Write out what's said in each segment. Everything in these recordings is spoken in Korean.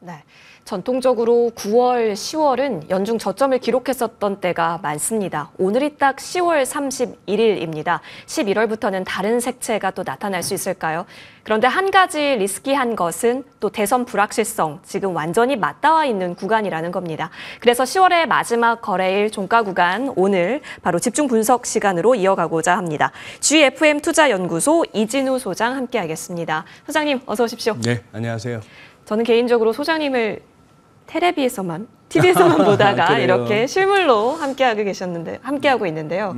네. 전통적으로 9월, 10월은 연중 저점을 기록했었던 때가 많습니다. 오늘이 딱 10월 31일입니다. 11월부터는 다른 색채가 또 나타날 수 있을까요? 그런데 한 가지 리스키한 것은 또 대선 불확실성, 지금 완전히 맞닿아 있는 구간이라는 겁니다. 그래서 10월의 마지막 거래일 종가 구간, 오늘 바로 집중 분석 시간으로 이어가고자 합니다. GFM 투자연구소 이진우 소장 함께하겠습니다. 소장님, 어서 오십시오. 네, 안녕하세요. 저는 개인적으로 소장님을 텔레비에서만, TV에서만 보다가 이렇게 실물로 함께하고 있는데요.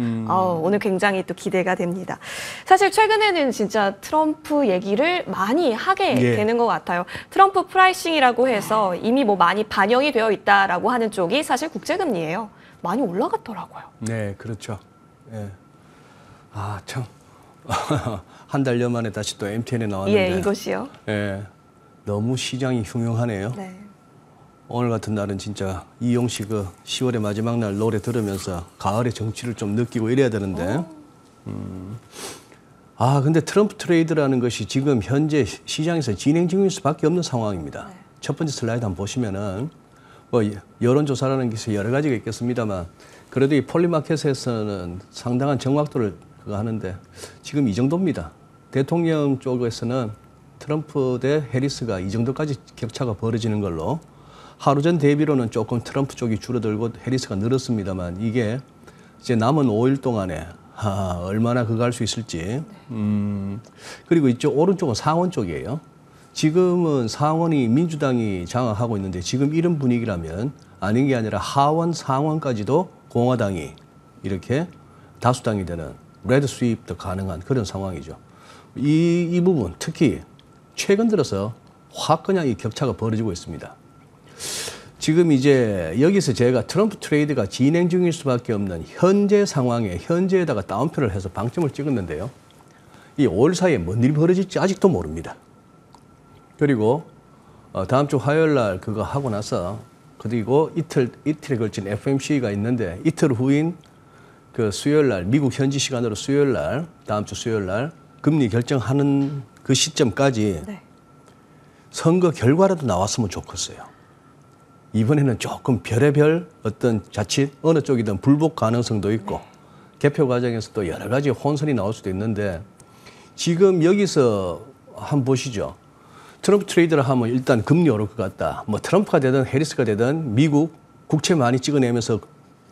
오늘 굉장히 또 기대가 됩니다. 사실 최근에는 진짜 트럼프 얘기를 많이 하게 되는 것 같아요. 트럼프 프라이싱이라고 해서 이미 뭐 많이 반영이 되어 있다라고 하는 쪽이 사실 국제금리예요. 많이 올라갔더라고요. 네, 그렇죠. 예. 아, 참. 한 달여 만에 다시 또 MTN에 나왔는데. 예, 이것이요. 예. 너무 시장이 흉흉하네요. 네. 오늘 같은 날은 진짜 이용 씨 그 10월의 마지막 날 노래 들으면서 가을의 정치를 좀 느끼고 이래야 되는데. 근데 트럼프 트레이드라는 것이 지금 현재 시장에서 진행 중일 수밖에 없는 상황입니다. 네. 첫 번째 슬라이드 한번 보시면은 뭐 여론조사라는 것이 여러 가지가 있겠습니다만 그래도 이 폴리마켓에서는 상당한 정확도를 하는데 지금 이 정도입니다. 대통령 쪽에서는 트럼프 대 해리스가 이 정도까지 격차가 벌어지는 걸로 하루 전 대비로는 조금 트럼프 쪽이 줄어들고 해리스가 늘었습니다만 이게 이제 남은 5일 동안에 얼마나 그거 할 수 있을지. 그리고 이쪽 오른쪽은 상원 쪽이에요. 지금은 상원이 민주당이 장악하고 있는데 지금 이런 분위기라면 아닌 게 아니라 하원, 상원까지도 공화당이 이렇게 다수당이 되는 레드 스윕도 가능한 그런 상황이죠. 이 부분 특히 최근 들어서 확 그냥 이 격차가 벌어지고 있습니다. 지금 이제 여기서 제가 트럼프 트레이드가 진행 중일 수밖에 없는 현재 상황에 현재에다가 따옴표를 해서 방점을 찍었는데요. 이 5일 사이에 뭔 일이 벌어질지 아직도 모릅니다. 그리고 다음 주 화요일 날 그거 하고 나서 그리고 이틀에 걸친 FOMC가 있는데 이틀 후인 그 수요일 날 미국 현지 시간으로 수요일 날 다음 주 수요일 날 금리 결정하는 그 시점까지 선거 결과라도 나왔으면 좋겠어요. 이번에는 조금 별의별 어떤 자칫 어느 쪽이든 불복 가능성도 있고 개표 과정에서 또 여러 가지 혼선이 나올 수도 있는데 지금 여기서 한번 보시죠. 트럼프 트레이드를 하면 일단 금리 오를 것 같다. 뭐 트럼프가 되든 해리스가 되든 미국 국채 많이 찍어내면서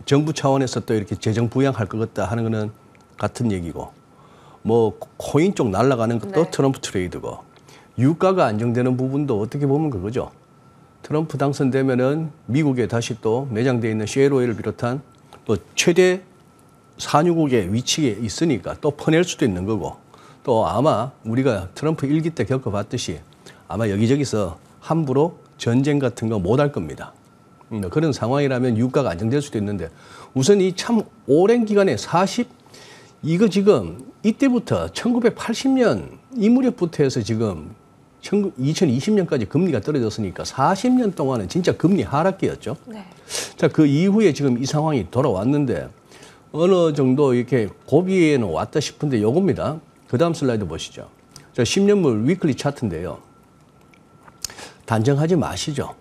정부 차원에서 또 이렇게 재정 부양할 것 같다 하는 거는 같은 얘기고 뭐 코인 쪽 날아가는 것도 트럼프 트레이드고 유가가 안정되는 부분도 어떻게 보면 그거죠. 트럼프 당선되면은 미국에 다시 또 매장되어 있는 셰일오일을 비롯한 또 최대 산유국의 위치에 있으니까 또 퍼낼 수도 있는 거고 또 아마 우리가 트럼프 1기 때 겪어봤듯이 아마 여기저기서 함부로 전쟁 같은 거 못 할 겁니다. 그런 상황이라면 유가가 안정될 수도 있는데 우선 이 참 오랜 기간에 이거 지금 이때부터 1980년 이 무렵부터 해서 지금 2020년까지 금리가 떨어졌으니까 40년 동안은 진짜 금리 하락기였죠. 네. 자, 그 이후에 지금 이 상황이 돌아왔는데 어느 정도 이렇게 고비에는 왔다 싶은데 요겁니다. 그 다음 슬라이드 보시죠. 자, 10년물 위클리 차트인데요. 단정하지 마시죠.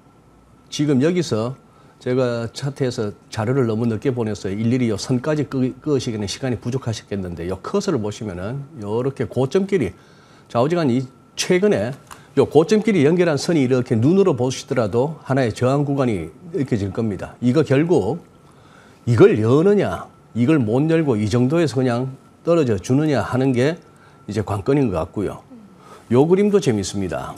지금 여기서 제가 차트에서 자료를 너무 늦게 보내서 일일이 요 선까지 끄시기에는 시간이 부족하셨겠는데 요 커서를 보시면은 요렇게 고점끼리 좌우지간 최근에 요 고점끼리 연결한 선이 이렇게 눈으로 보시더라도 하나의 저항 구간이 느껴질 겁니다. 이거 결국 이걸 여느냐, 이걸 못 열고 이 정도에서 그냥 떨어져 주느냐 하는 게 이제 관건인 것 같고요. 요 그림도 재밌습니다.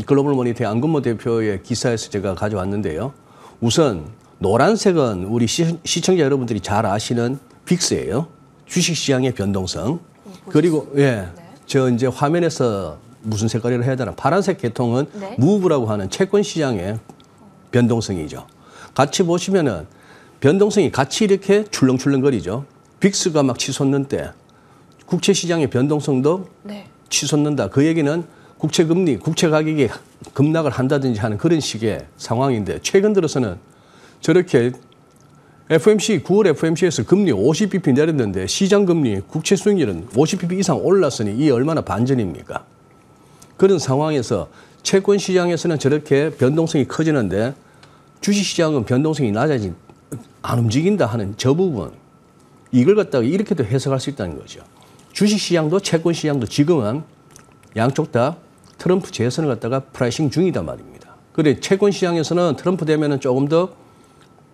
글로벌 모니터의 안근모 대표의 기사에서 제가 가져왔는데요. 우선 노란색은 우리 시청자 여러분들이 잘 아시는 빅스예요. 주식시장의 변동성. 그리고 저 이제 화면에서 무슨 색깔이라 해야 되나 파란색 계통은 무브라고 하는 채권 시장의 변동성이죠. 같이 보시면은 변동성이 같이 이렇게 출렁출렁거리죠. 빅스가 막 치솟는 때 국채 시장의 변동성도 치솟는다. 그 얘기는 국채 금리, 국채 가격이 급락을 한다든지 하는 그런 식의 상황인데 최근 들어서는 저렇게 FOMC, 9월 FOMC에서 금리 50bp 내렸는데 시장 금리, 국채 수익률은 50bp 이상 올랐으니 이게 얼마나 반전입니까? 그런 상황에서 채권 시장에서는 저렇게 변동성이 커지는데 주식 시장은 변동성이 낮아진 안 움직인다 하는 저 부분 이걸 갖다가 이렇게도 해석할 수 있다는 거죠. 주식 시장도 채권 시장도 지금은 양쪽 다 트럼프 재선을 갖다가 프라이싱 중이다 말입니다. 그런데 채권 시장에서는 트럼프 되면은 조금 더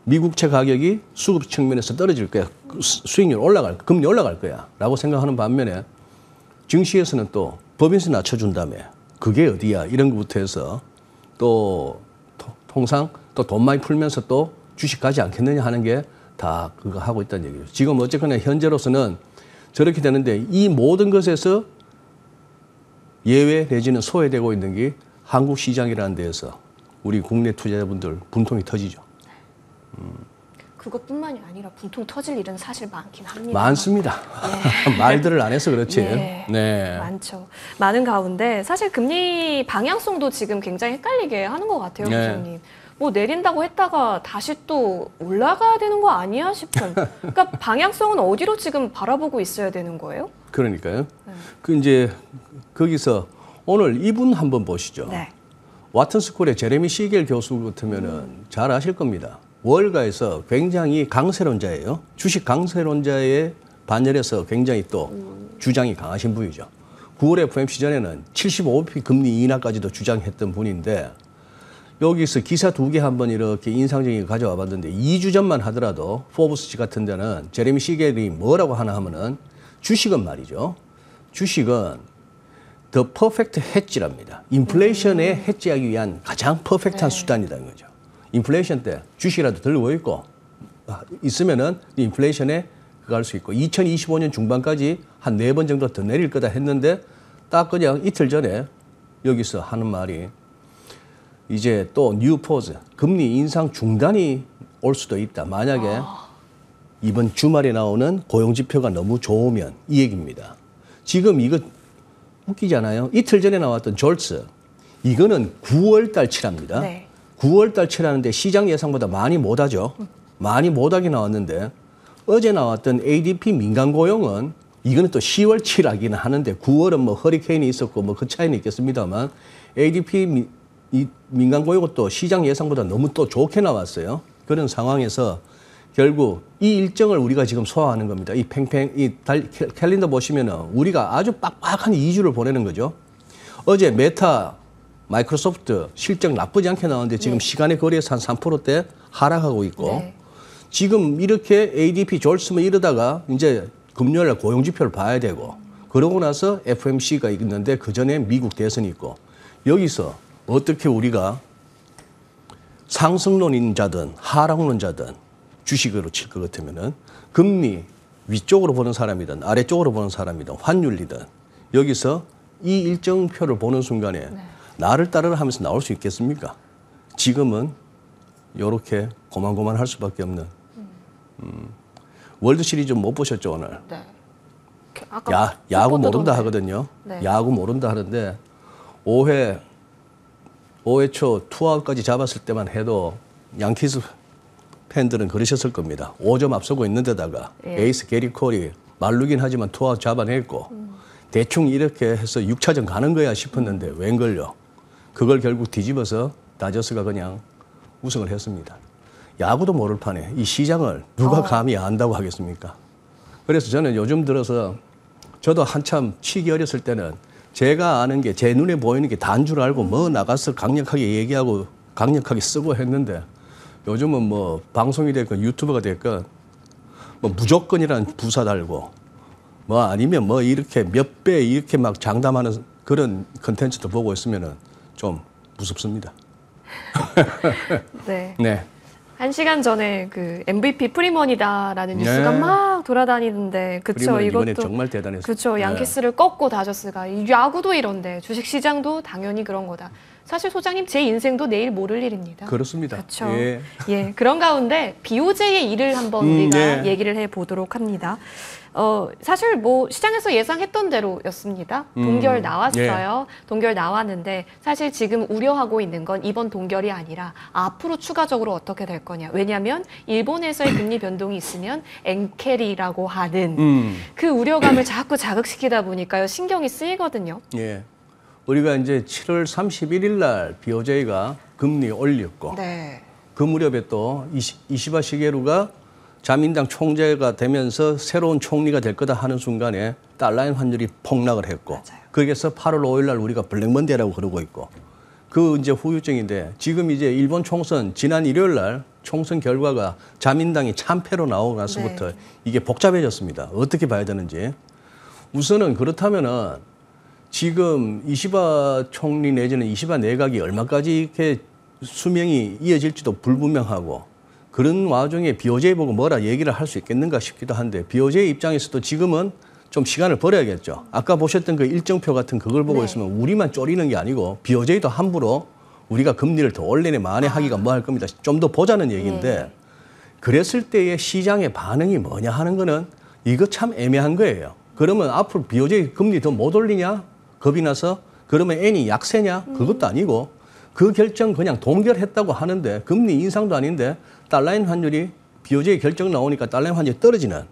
미국채 가격이 수급 측면에서 떨어질 거야. 수익률 올라갈, 금리 올라갈 거야. 라고 생각하는 반면에 증시에서는 또 법인세 낮춰준 다음에 그게 어디야. 이런 것부터 해서 또 통상 또 돈 많이 풀면서 또 주식 가지 않겠느냐 하는 게 다 그거 하고 있다는 얘기죠. 지금 어쨌거나 현재로서는 저렇게 되는데 이 모든 것에서 예외 내지는 소외되고 있는 게 한국 시장이라는 데에서 우리 국내 투자자분들 분통이 터지죠. 그것뿐만이 아니라 분통 터질 일은 사실 많긴 합니다. 많습니다. 네. 말들을 안 해서 그렇지. 네. 네. 많죠. 많은 가운데 사실 금리 방향성도 지금 굉장히 헷갈리게 하는 것 같아요, 네. 교수님. 뭐 내린다고 했다가 다시 또 올라가야 되는 거 아니야 싶은. 그러니까 방향성은 어디로 지금 바라보고 있어야 되는 거예요? 그러니까요. 그 이제 거기서 오늘 이분 한번 보시죠. 네. 와튼 스쿨의 제레미 시겔 교수 같으면은 잘 아실 겁니다. 월가에서 굉장히 강세론자예요. 주식 강세론자의 반열에서 굉장히 또 주장이 강하신 분이죠. 9월 FOMC 전에는 75bp 금리 인하까지도 주장했던 분인데 여기서 기사 2개 한번 이렇게 인상적인 거 가져와 봤는데 2주 전만 하더라도 포브스지 같은 데는 제레미 시겔이 뭐라고 하나 하면은 주식은 말이죠. 주식은 더 퍼펙트 해지랍니다. 인플레이션에 해지하기 위한 가장 퍼펙트한 수단이라는 거죠. 인플레이션 때 주식이라도 들고 있고 있으면은 인플레이션에 그거 할 수 있고 2025년 중반까지 한 4번 정도 더 내릴 거다 했는데 딱 그냥 이틀 전에 여기서 하는 말이 이제 또 뉴포즈 금리 인상 중단이 올 수도 있다. 만약에 이번 주말에 나오는 고용지표가 너무 좋으면 이 얘기입니다. 지금 이거 웃기잖아요. 이틀 전에 나왔던 졸츠 이거는 9월 달치랍니다. 네. 9월 달치라는데 시장 예상보다 많이 못하죠. 많이 못하게 나왔는데 어제 나왔던 ADP 민간 고용은 이거는 또 10월치라기는 하는데 9월은 뭐 허리케인이 있었고 뭐 그 차이는 있겠습니다만 ADP 민간 고용은 또 시장 예상보다 너무 또 좋게 나왔어요. 그런 상황에서 결국 이 일정을 우리가 지금 소화하는 겁니다. 이 캘린더 보시면은 우리가 아주 빡빡한 2주를 보내는 거죠. 어제 메타, 마이크로소프트 실적 나쁘지 않게 나왔는데 지금 시간의 거리에서 한 3%대 하락하고 있고 네. 지금 이렇게 ADP 졸스면 이러다가 이제 금요일날 고용지표를 봐야 되고 그러고 나서 FOMC가 있는데 그 전에 미국 대선이 있고 여기서 어떻게 우리가 상승론자든 하락론자든 주식으로 칠 것 같으면은 금리 위쪽으로 보는 사람이든 아래쪽으로 보는 사람이든 환율이든 여기서 이 일정표를 보는 순간에 나를 따르라 하면서 나올 수 있겠습니까? 지금은 이렇게 고만고만할 수밖에 없는 월드 시리즈 못 보셨죠 오늘? 네. 아까 야구 슈퍼 모른다 뜨던데. 하거든요. 네. 야구 모른다 하는데 5회 초 투아웃까지 잡았을 때만 해도 양키스 팬들은 그러셨을 겁니다. 5점 앞서고 있는데다가 예. 에이스 게리 콜이 말르긴 하지만 투아웃 잡아냈고 대충 이렇게 해서 6차전 가는 거야 싶었는데 웬걸요. 그걸 결국 뒤집어서 다저스가 그냥 우승을 했습니다. 야구도 모를 판에 이 시장을 누가 감히 안다고 하겠습니까? 그래서 저는 요즘 들어서 저도 한참 치기 어렸을 때는 제가 아는 게 제 눈에 보이는 게 다인 줄 알고 뭐 나가서 강력하게 얘기하고 강력하게 쓰고 했는데 요즘은 뭐 방송이 됐건 유튜브가 됐건 뭐 무조건이라는 부사 달고 뭐 아니면 뭐 이렇게 몇 배 이렇게 막 장담하는 그런 컨텐츠도 보고 있으면은 좀 무섭습니다. 네. 네. 1시간 전에 그 MVP 프리먼이다라는 뉴스가 네. 막 돌아다니는데 그쵸 프리먼 이번에 이것도 정말 대단했어요. 그쵸 네. 양키스를 꺾고 다저스가 이 야구도 이런데 주식 시장도 당연히 그런 거다. 사실 소장님 제 인생도 내일 모를 일입니다. 그렇습니다. 그렇죠. 예. 예, 그런 가운데 BOJ의 일을 한번 우리가 네. 얘기를 해 보도록 합니다. 사실 뭐 시장에서 예상했던 대로였습니다. 동결 나왔어요. 동결 나왔는데 사실 지금 우려하고 있는 건 이번 동결이 아니라 앞으로 추가적으로 어떻게 될 거냐. 왜냐하면 일본에서의 금리 변동이 있으면 엔캐리라고 하는 그 우려감을 자꾸 자극시키다 보니까요. 신경이 쓰이거든요. 예. 우리가 이제 7월 31일 날 BOJ가 금리 올렸고 네. 그 무렵에 또 이시바 시게루가 자민당 총재가 되면서 새로운 총리가 될 거다 하는 순간에 달러엔 환율이 폭락을 했고 맞아요. 거기에서 8월 5일 날 우리가 블랙먼데이라고 그러고 있고 그 이제 후유증인데 지금 이제 일본 총선 지난 일요일 날 총선 결과가 자민당이 참패로 나오고 나서부터 네. 이게 복잡해졌습니다. 어떻게 봐야 되는지. 우선은 그렇다면은 지금 이시바 총리 내지는 이시바 내각이 얼마까지 이렇게 수명이 이어질지도 불분명하고 그런 와중에 BOJ 보고 뭐라 얘기를 할 수 있겠는가 싶기도 한데 BOJ 입장에서도 지금은 좀 시간을 벌어야겠죠. 아까 보셨던 그 일정표 같은 그걸 보고 네. 있으면 우리만 쪼리는 게 아니고 BOJ도 함부로 우리가 금리를 더 올리네 마네 하기가 뭐 할 겁니다. 좀 더 보자는 얘기인데 그랬을 때의 시장의 반응이 뭐냐 하는 거는 이거 참 애매한 거예요. 그러면 앞으로 BOJ 금리 더 못 올리냐? 겁이 나서 그러면 N이 약세냐? 그것도 아니고 그 결정 그냥 동결했다고 하는데 금리 인상도 아닌데 달러엔 환율이 BOJ 결정 나오니까 달러엔 환율이 떨어지는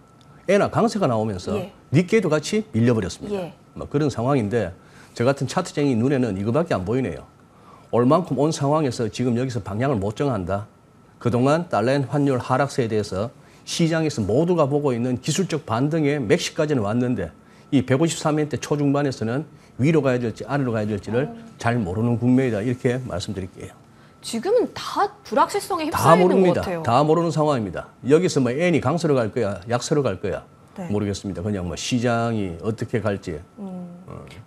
엔화 강세가 나오면서 예. 니케이도 같이 밀려버렸습니다. 예. 뭐 그런 상황인데 저 같은 차트쟁이 눈에는 이거밖에 안 보이네요. 올 만큼 온 상황에서 지금 여기서 방향을 못 정한다. 그동안 달러엔 환율 하락세에 대해서 시장에서 모두가 보고 있는 기술적 반등의 맥시까지는 왔는데 이 153엔대 초중반에서는 위로 가야 될지 아래로 가야 될지를 잘 모르는 국면이다. 이렇게 말씀드릴게요. 지금은 다 불확실성에 다 휩싸이는 것 모릅니다. 같아요. 다 모르는 상황입니다. 여기서 뭐 N이 강세로 갈 거야, 약세로 갈 거야. 네. 모르겠습니다. 그냥 뭐 시장이 어떻게 갈지.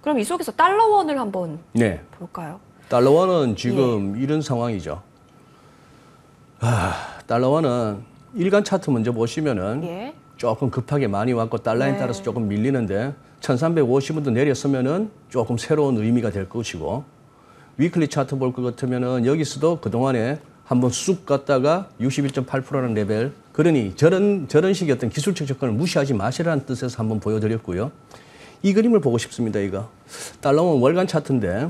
그럼 이 속에서 달러원을 한번 네. 볼까요? 달러원은 지금 이런 상황이죠. 달러원은 일간 차트 먼저 보시면은 예. 조금 급하게 많이 왔고 달러에 네. 따라서 조금 밀리는데 1350원도 내렸으면은 조금 새로운 의미가 될 것이고 위클리 차트 볼 것 같으면은 여기서도 그동안에 한번 쑥 갔다가 61.8%라는 레벨 그러니 저런 식의 어떤 기술적 접근을 무시하지 마시라는 뜻에서 한번 보여드렸고요. 이 그림을 보고 싶습니다. 이거 달러원 월간 차트인데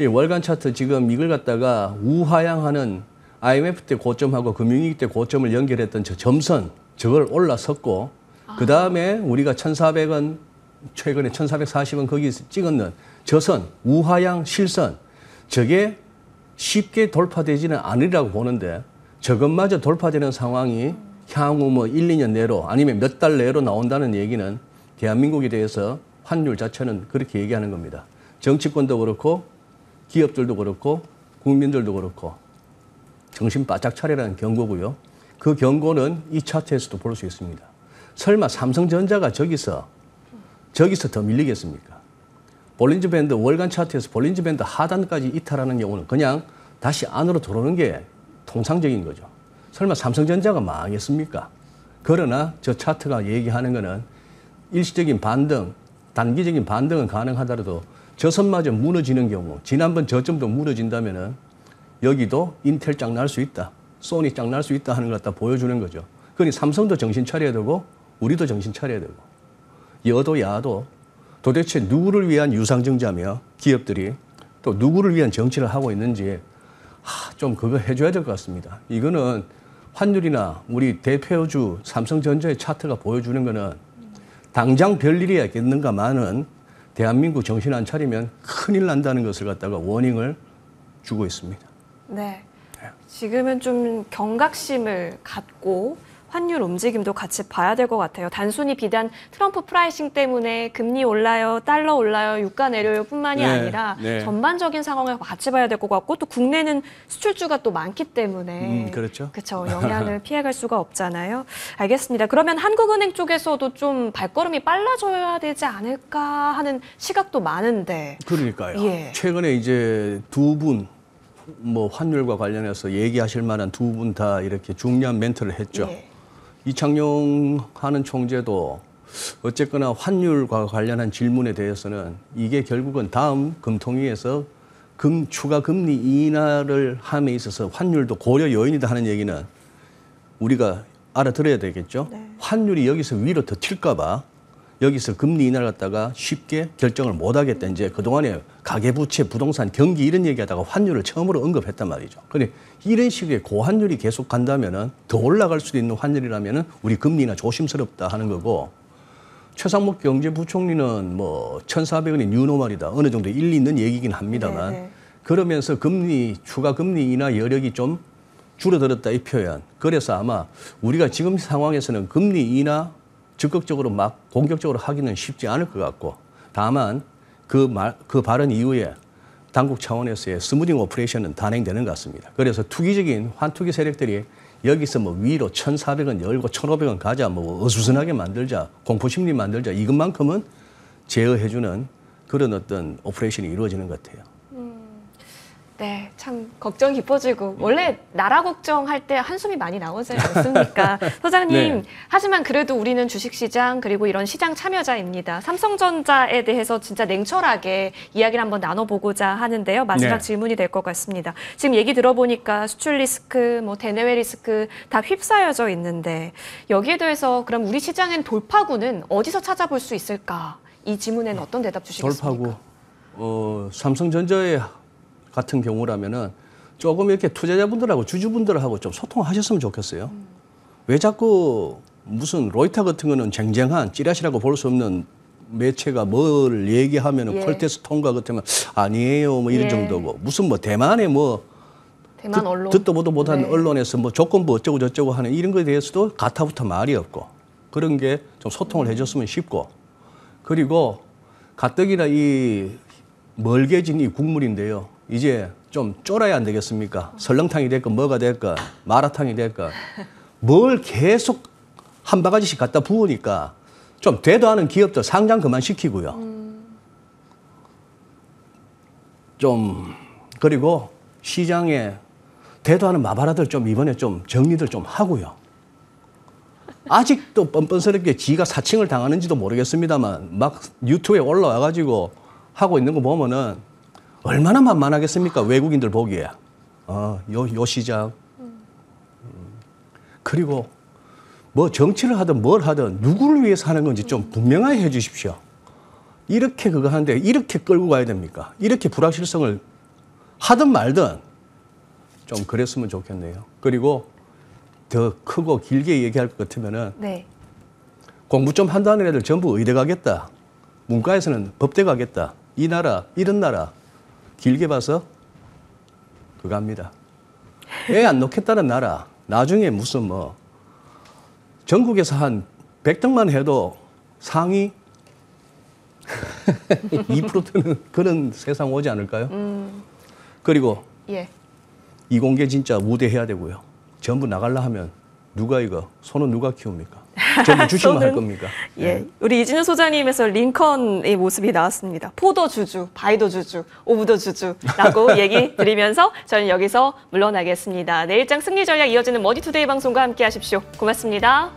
이 월간 차트 지금 이걸 갖다가 우하향하는 IMF 때 고점하고 금융위기 때 고점을 연결했던 저 점선 저걸 올라섰고 그 다음에 우리가 1,400원 최근에 1,440원 거기서 찍었는 저선 우하향 실선 저게 쉽게 돌파되지는 않으리라고 보는데 저것마저 돌파되는 상황이 향후 뭐 1, 2년 내로 아니면 몇 달 내로 나온다는 얘기는 대한민국에 대해서 환율 자체는 그렇게 얘기하는 겁니다. 정치권도 그렇고 기업들도 그렇고 국민들도 그렇고 정신 바짝 차리라는 경고고요. 그 경고는 이 차트에서도 볼 수 있습니다. 설마 삼성전자가 저기서 더 밀리겠습니까? 볼린저 밴드 월간 차트에서 볼린저 밴드 하단까지 이탈하는 경우는 그냥 다시 안으로 들어오는 게 통상적인 거죠. 설마 삼성전자가 망하겠습니까? 그러나 저 차트가 얘기하는 거는 일시적인 반등, 단기적인 반등은 가능하더라도 저선마저 무너지는 경우, 지난번 저점도 무너진다면은 여기도 인텔 짱 날 수 있다, 소니 짱 날 수 있다 하는 걸 갖다 보여주는 거죠. 그러니 삼성도 정신 차려야 되고 우리도 정신 차려야 되고 여도 야도 도대체 누구를 위한 유상증자며 기업들이 또 누구를 위한 정치를 하고 있는지 좀 그거 해줘야 될 것 같습니다. 이거는 환율이나 우리 대표주 삼성전자의 차트가 보여주는 거는 당장 별일이야겠는가만은 대한민국 정신 안 차리면 큰일 난다는 것을 갖다가 워닝을 주고 있습니다. 네. 지금은 좀 경각심을 갖고 환율 움직임도 같이 봐야 될 것 같아요. 단순히 비단 트럼프 프라이싱 때문에 금리 올라요, 달러 올라요, 유가 내려요 뿐만이 네, 아니라 네. 전반적인 상황을 같이 봐야 될 것 같고 또 국내는 수출주가 또 많기 때문에 그렇죠. 그렇죠. 영향을 피해갈 수가 없잖아요. 알겠습니다. 그러면 한국은행 쪽에서도 좀 발걸음이 빨라져야 되지 않을까 하는 시각도 많은데. 그러니까요. 예. 최근에 이제 두 분, 뭐 환율과 관련해서 얘기하실 만한 두 분 다 이렇게 중요한 멘트를 했죠. 예. 이창용 하는 총재도 어쨌거나 환율과 관련한 질문에 대해서는 이게 결국은 다음 금통위에서 추가 금리 인하를 함에 있어서 환율도 고려 요인이다 하는 얘기는 우리가 알아들어야 되겠죠. 네. 환율이 여기서 위로 더 튈까 봐 여기서 금리 인하를 갖다가 쉽게 결정을 못 하겠다. 이제 그동안에 가계부채, 부동산, 경기 이런 얘기하다가 환율을 처음으로 언급했단 말이죠. 그런데 이런 식의 고환율이 계속 간다면은 더 올라갈 수도 있는 환율이라면은 우리 금리 인하 조심스럽다 하는 거고 최상목 경제부총리는 뭐 1,400원이 뉴노멀이다. 어느 정도 일리 있는 얘기긴 합니다만 네. 그러면서 추가 금리 인하 여력이 좀 줄어들었다 이 표현. 그래서 아마 우리가 지금 상황에서는 금리 인하 적극적으로 막 공격적으로 하기는 쉽지 않을 것 같고 다만 그 발언 이후에 당국 차원에서의 스무딩 오퍼레이션은 단행되는 것 같습니다. 그래서 투기적인 환투기 세력들이 여기서 뭐 위로 1,400원 열고 1,500원 가자, 뭐 어수선하게 만들자, 공포심리 만들자 이것만큼은 제어해주는 그런 어떤 오퍼레이션이 이루어지는 것 같아요. 네, 참 걱정이 깊어지고 원래 나라 걱정할 때 한숨이 많이 나오지 않습니까? 소장님, 네. 하지만 그래도 우리는 주식시장 그리고 이런 시장 참여자입니다. 삼성전자에 대해서 진짜 냉철하게 이야기를 한번 나눠보고자 하는데요. 마지막 네. 질문이 될 것 같습니다. 지금 얘기 들어보니까 수출 리스크, 뭐 대내외 리스크 다 휩싸여져 있는데 여기에 대해서 그럼 우리 시장엔 돌파구는 어디서 찾아볼 수 있을까? 이 질문에는 어떤 대답 주시겠습니까? 돌파구, 삼성전자의 같은 경우라면은 조금 이렇게 투자자분들하고 주주분들하고 좀 소통하셨으면 좋겠어요. 왜 자꾸 무슨 로이터 같은 거는 쟁쟁한 찌라시라고 볼 수 없는 매체가 뭘 얘기하면은 예. 콜테스트 통과 같으면 아니에요 뭐 이런 예. 정도고 무슨 뭐 대만의 뭐 대만 언론. 듣도 보도 못한 네. 언론에서 뭐 조건부 어쩌고 저쩌고 하는 이런 거에 대해서도 가타부터 말이 없고 그런 게 좀 소통을 해줬으면 쉽고 그리고 가뜩이나 이 멀게진 이 국물인데요. 이제 좀 쫄아야 안 되겠습니까? 설렁탕이 될까 뭐가 될까 마라탕이 될까 뭘 계속 한 바가지씩 갖다 부으니까 좀 되도 않은 기업들 상장 그만 시키고요. 좀 그리고 시장에 되도 않은 마바라들 좀 이번에 좀 정리들 좀 하고요. 아직도 뻔뻔스럽게 지가 사칭을 당하는지도 모르겠습니다만 막 유튜브에 올라와가지고 하고 있는 거 보면은 얼마나 만만하겠습니까? 외국인들 보기에. 요 시장. 그리고 뭐 정치를 하든 뭘 하든 누구를 위해서 하는 건지 좀 분명하게 해 주십시오. 이렇게 그거 하는데 이렇게 끌고 가야 됩니까? 이렇게 불확실성을 하든 말든 좀 그랬으면 좋겠네요. 그리고 더 크고 길게 얘기할 것 같으면은 네. 공부 좀 한다는 애들 전부 의대 가겠다. 문과에서는 법대 가겠다. 이 나라, 이런 나라. 길게 봐서 그거 합니다. 애 안 놓겠다는 나라. 나중에 무슨 뭐 전국에서 한 100등만 해도 상위 2%는 그런 세상 오지 않을까요? 그리고 예. 이공계 진짜 우대해야 되고요. 전부 나갈라 하면 누가 이거 손은 누가 키웁니까? 전부 주식만 할 겁니까? 예, 우리 이진우 소장님에서 링컨의 모습이 나왔습니다. 포도 주주, 바이도 주주, 오브도 주주라고 얘기 드리면서 저는 여기서 물러나겠습니다. 내일장 승리 전략 이어지는 머니투데이 방송과 함께 하십시오. 고맙습니다.